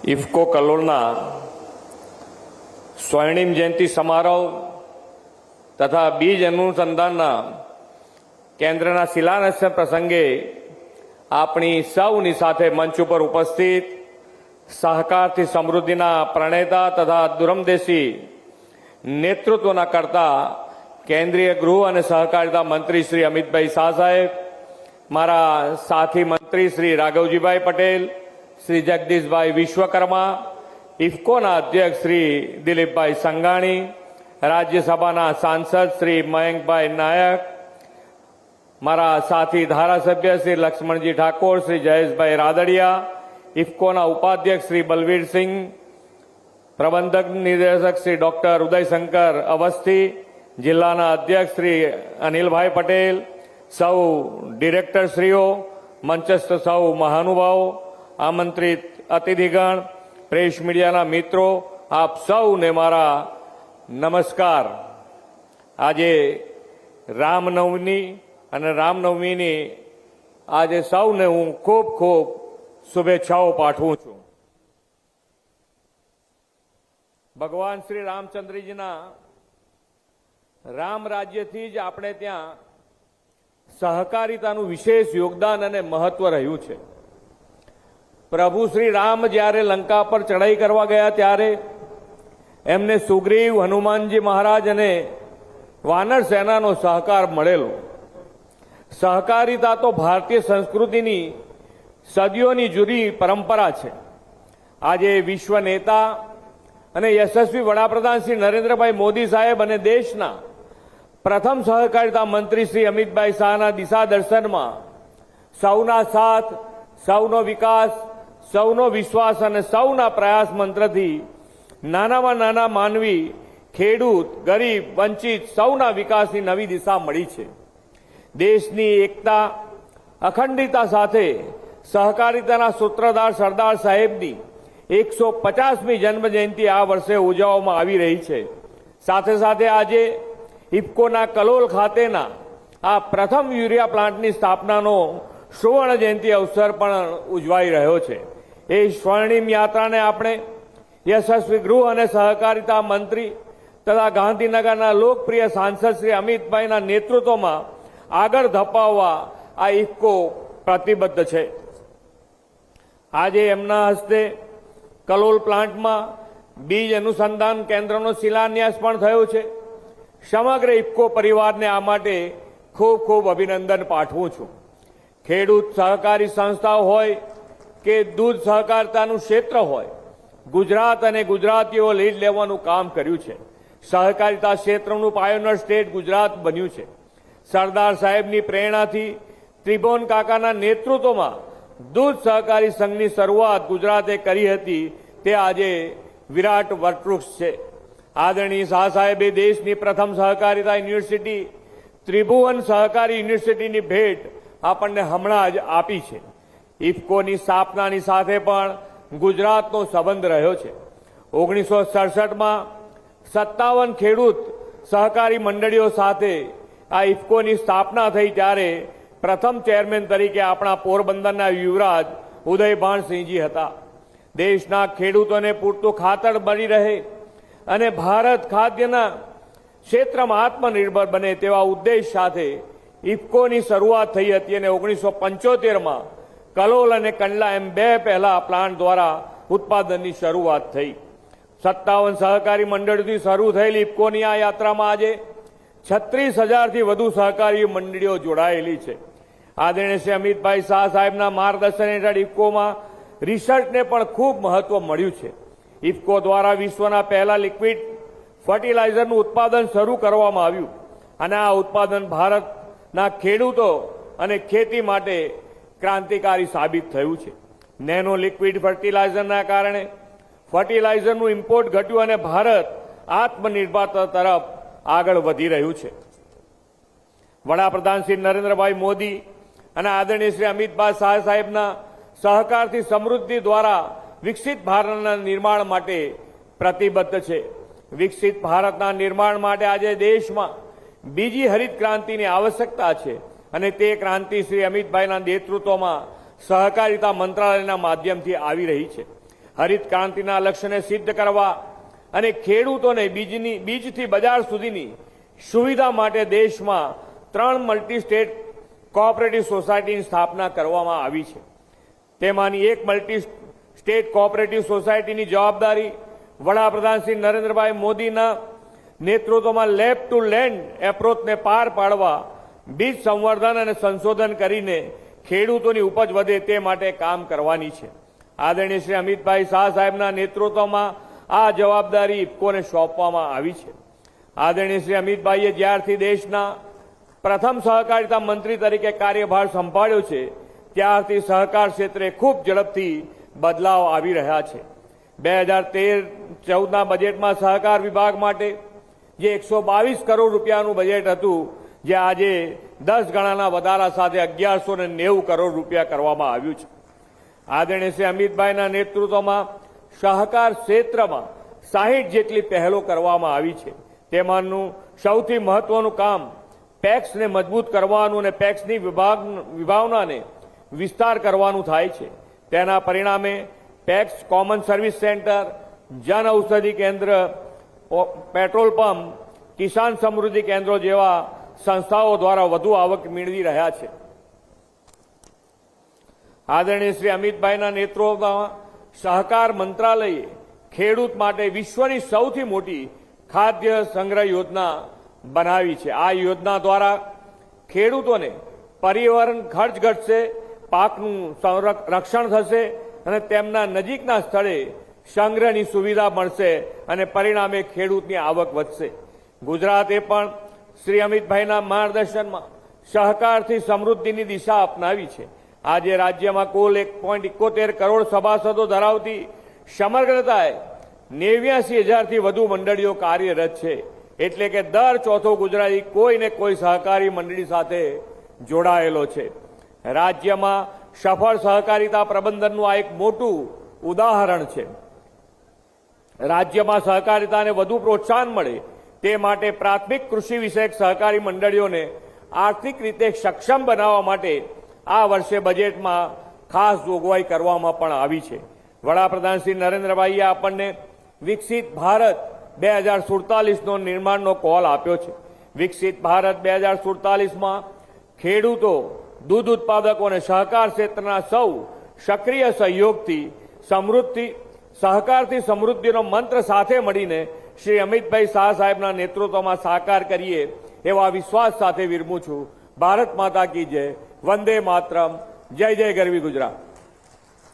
ઇફકો કલોલના સ્વર્ણિમ જયંતિ સમારોહ તથા બીજ અનુસંધાનના કેન્દ્રના શિલાન્યાસ પ્રસંગે આપણી સૌની સાથે મંચ ઉપર ઉપસ્થિત સહકારથી સમૃદ્ધિના પ્રણેતા તથા દૂરંદેશી નેતૃત્વના કરતા કેન્દ્રીય ગૃહ અને સહકારિતા મંત્રી શ્રી અમિતભાઈ શાહ સાહેબ, મારા સાથી મંત્રી શ્રી રાઘવજીભાઈ પટેલ, શ્રી જગદીશભાઈ વિશ્વકર્મા, ઇફકોના અધ્યક્ષ શ્રી દિલીપભાઈ સંઘાણી, રાજ્યસભાના સાંસદ શ્રી મયંકભાઈ નાયક, મારા સાથી ધારાસભ્ય શ્રી લક્ષ્મણજી ઠાકોર, શ્રી જયેશભાઈ રાદડિયા, ઇફકોના ઉપાધ્યક્ષ શ્રી બલવીરસિંહ, પ્રબંધક નિદેશક શ્રી ડોક્ટર ઉદયશંકર અવસ્થી, જિલ્લાના અધ્યક્ષ શ્રી અનિલભાઈ પટેલ, સૌ ડિરેક્ટરશ્રીઓ, મંચસ્થ સૌ મહાનુભાવો, આમંત્રિત અતિથિગણ, પ્રેસ મીડિયાના મિત્રો, આપ સૌને મારા નમસ્કાર. આજે રામનવમી અને રામનવમીની આજે સૌને હું ખૂબ ખૂબ શુભેચ્છાઓ પાઠવું છું. ભગવાન શ્રી રામચંદ્રજીના રામ રાજ્યથી જ આપણે ત્યાં સહકારિતાનું વિશેષ યોગદાન અને મહત્વ રહ્યું છે. પ્રભુ શ્રી રામ જ્યારે લંકા પર ચડાઈ કરવા ગયા ત્યારે એમને સુગ્રીવ, હનુમાનજી મહારાજ અને વાનર સેનાનો સહકાર મળેલો. સહકારિતા તો ભારતીય સંસ્કૃતિની સદીઓની જૂની પરંપરા છે. આજે વિશ્વ નેતા અને યશસ્વી વડાપ્રધાન શ્રી નરેન્દ્રભાઈ મોદી સાહેબ અને દેશના પ્રથમ સહકારિતા મંત્રી શ્રી અમિતભાઈ શાહના દિશા દર્શનમાં સૌના સાથ, સૌનો વિકાસ, સૌનો વિશ્વાસ અને સૌના પ્રયાસ મંત્રથી નાનામાં નાના માનવી, ખેડૂત, ગરીબ, વંચિત સૌના વિકાસની નવી દિશા મળી છે. દેશની એકતા, અખંડિતતા સાથે સહકારિતાના સૂત્રધાર સરદાર સાહેબની 150મી જન્મજયંતિ આ વર્ષે ઉજવવામાં આવી રહી છે. સાથે સાથે આજે ઇફકોના કલોલ ખાતેના આ પ્રથમ યુરિયા પ્લાન્ટની સ્થાપનાનો સુવર્ણ જયંતિ અવસર પણ ઉજવાઈ રહ્યો છે. એ સ્વર્ણિમ યાત્રાને આપણે યશસ્વી ગૃહ અને સહકારિતા મંત્રી તથા ગાંધીનગરના લોકપ્રિય સાંસદ શ્રી અમિતભાઈના નેતૃત્વમાં આગળ ધપાવવા આ ઇફકો પ્રતિબદ્ધ છે. આજે એમના હસ્તે કલોલ પ્લાન્ટમાં બીજ અનુસંધાન કેન્દ્રનો શિલાન્યાસ પણ થયો છે. સમગ્ર ઇફકો પરિવારને આ માટે ખૂબ ખૂબ અભિનંદન પાઠવું છું. ખેડૂત સહકારી સંસ્થાઓ હોય કે દૂધ સહકારિતાનું ક્ષેત્ર હોય, ગુજરાત અને ગુજરાતીઓ લીડ લેવાનું કામ કર્યું છે. સહકારિતા ક્ષેત્રનું પાયોનર સ્ટેટ ગુજરાત બન્યું છે. સરદાર સાહેબની પ્રેરણાથી ત્રિભુવન કાકાના નેતૃત્વમાં દૂધ સહકારી સંઘની શરૂઆત ગુજરાતે કરી હતી. તે આજે વિરાટ વટવૃક્ષ છે. આદરણીય શાહ સાહેબે દેશની પ્રથમ સહકારિતા યુનિવર્સિટી ત્રિભુવન સહકારી યુનિવર્સિટીની ભેટ આપણને હમણાં જ આપી છે. ઇફકોની સ્થાપનાની સાથે પણ ગુજરાતનો સંબંધ રહ્યો છે. 1967માં 57 ખેડૂત સહકારી મંડળીઓ સાથે આ ઇફકોની સ્થાપના થઈ ત્યારે પ્રથમ ચેરમેન તરીકે આપણા પોરબંદરના યુવરાજ ઉદયભાનસિંહજી હતા. દેશના ખેડૂતોને પૂરતું ખાતર મળી રહે અને ભારત ખાદ્યના ક્ષેત્રમાં આત્મનિર્ભર બને તેવા ઉદ્દેશ સાથે ઇફકોની શરૂઆત થઈ હતી અને 1975માં કલોલ અને કંડલા એમ બે પહેલા પ્લાન્ટ દ્વારા ઉત્પાદનની શરૂઆત થઈ. 57 સહકારી મંડળીથી શરૂ થયેલી ઇફકોની આ યાત્રામાં આજે 36,000થી વધુ સહકારી મંડળીઓ જોડાયેલી છે. આદરણીય શ્રી અમિતભાઈ શાહ સાહેબના માર્ગદર્શન હેઠળ ઇફકોમાં રિસર્ચને પણ ખૂબ મહત્વ મળ્યું છે. ઇફકો દ્વારા વિશ્વના પહેલા લિક્વિડ ફર્ટિલાઇઝરનું ઉત્પાદન શરૂ કરવામાં આવ્યું અને આ ઉત્પાદન ભારતના ખેડૂતો અને ખેતી માટે ક્રાંતિકારી સાબિત થયું છે. નેનો લિક્વિડ ફર્ટિલાઇઝરના કારણે ફર્ટિલાઇઝરનું ઇમ્પોર્ટ ઘટ્યું અને ભારત આત્મનિર્ભરતા તરફ આગળ વધી રહ્યું છે. વડાપ્રધાન શ્રી નરેન્દ્રભાઈ મોદી અને આદરણીય શ્રી અમિતભાઈ શાહ સાહેબના સહકારથી સમૃદ્ધિ દ્વારા વિકસિત ભારતના નિર્માણ માટે પ્રતિબદ્ધ છે. વિકસિત ભારતના નિર્માણ માટે આજે દેશમાં બીજી હરિત ક્રાંતિની આવશ્યકતા છે અને તે ક્રાંતિ શ્રી અમિતભાઈના નેતૃત્વમાં સહકારિતા મંત્રાલયના માધ્યમથી આવી રહી છે. હરિત ક્રાંતિના લક્ષ્યને સિદ્ધ કરવા અને ખેડૂતોને બીજથી બજાર સુધીની સુવિધા માટે દેશમાં 3 મલ્ટી સ્ટેટ કોઓપરેટિવ સોસાયટીની સ્થાપના કરવામાં આવી છે. તેમાંની એક મલ્ટી સ્ટેટ કોઓપરેટિવ સોસાયટીની જવાબદારી વડાપ્રધાન શ્રી નરેન્દ્રભાઈ મોદીના નેતૃત્વમાં લેબ ટુ લેન્ડ એપ્રોચને પાર પાડવા બીજ સંવર્ધન અને સંશોધન કરીને ખેડૂતોની ઉપજ વધે તે માટે કામ કરવાની છે. આદરણીય શ્રી અમિતભાઈ શાહ સાહેબના નેતૃત્વમાં આ જવાબદારી ઇફકોને સોંપવામાં આવી છે. આદરણીય શ્રી અમિતભાઈએ જ્યારથી દેશના પ્રથમ સહકારિતા મંત્રી તરીકે કાર્યભાર સંભાળ્યો છે ત્યારથી સહકાર ક્ષેત્રે ખૂબ ઝડપથી બદલાવ આવી રહ્યા છે. 2013-14ના બજેટમાં સહકાર વિભાગ માટે જે 122 કરોડ રૂપિયાનું બજેટ હતું, જે આજે 10 ગણાના વધારા સાથે 1190 કરોડ રૂપિયા કરવામાં આવ્યું છે. આદરણીય શ્રી અમિતભાઈના નેતૃત્વમાં સહકાર ક્ષેત્રમાં 60 જેટલી પહેલો કરવામાં આવી છે. તેમાંનું સૌથી મહત્વનું કામ પેક્સને મજબૂત કરવાનું અને પેક્સની વિભાવનાને વિસ્તાર કરવાનું થાય છે. તેના પરિણામે pax common service centre, Jan Aushadhi કેન્દ્ર, પેટ્રોલ પંપ, કિસાન સમૃદ્ધિ કેન્દ્રો જેવા સંસ્થાઓ દ્વારા વધુ આવક મેળવી રહ્યા છે. આદરણીય શ્રી અમિતભાઈના નેતૃત્વમાં સહકાર મંત્રાલયે ખેડૂત માટે વિશ્વની સૌથી મોટી ખાદ્ય સંગ્રહ યોજના બનાવી છે. આ યોજના દ્વારા ખેડૂતોને પરિવહન ખર્ચ ઘટશે, પાકનું રક્ષણ થશે અને તેમના નજીકના સ્થળે સંગ્રહની સુવિધા મળશે અને પરિણામે ખેડૂતની આવક વધશે. ગુજરાતે પણ શ્રી અમિતભાઈના માર્ગદર્શનમાં સહકારથી સમૃદ્ધિની દિશા અપનાવી છે. આજે રાજ્યમાં કુલ 1.71 કરોડ સભાસદો ધરાવતી સમગ્રતાએ 89,000થી વધુ મંડળીઓ કાર્યરત છે. એટલે કે દર ચોથો ગુજરાતી કોઈને કોઈ સહકારી મંડળી સાથે જોડાયેલો છે. રાજ્યમાં સફળ સહકારિતા પ્રબંધનનું આ એક મોટું ઉદાહરણ છે. રાજ્યમાં સહકારિતાને વધુ પ્રોત્સાહન મળે તે માટે પ્રાથમિક કૃષિ વિષયક સહકારી મંડળીઓને આર્થિક રીતે સક્ષમ બનાવવા માટે આ વર્ષે બજેટમાં ખાસ જોગવાઈ કરવામાં પણ આવી છે. વડાપ્રધાન શ્રી નરેન્દ્રભાઈએ આપણને વિકસિત ભારત 2047નો નિર્માણનો કોલ આપ્યો છે. વિકસિત ભારત 2047માં ખેડૂતો, દૂધ ઉત્પાદકો અને સહકાર ક્ષેત્રના સૌ સક્રિય સહયોગથી સહકારથી સમૃદ્ધિનો મંત્ર સાથે મળીને શ્રી અમિતભાઈ શાહ સાહેબના નેતૃત્વમાં સાકાર કરીએ એવા વિશ્વાસ સાથે વિરમું છું. ભારત માતા કી જય. વંદે માતરમ. જય જય ગરવી ગુજરાત.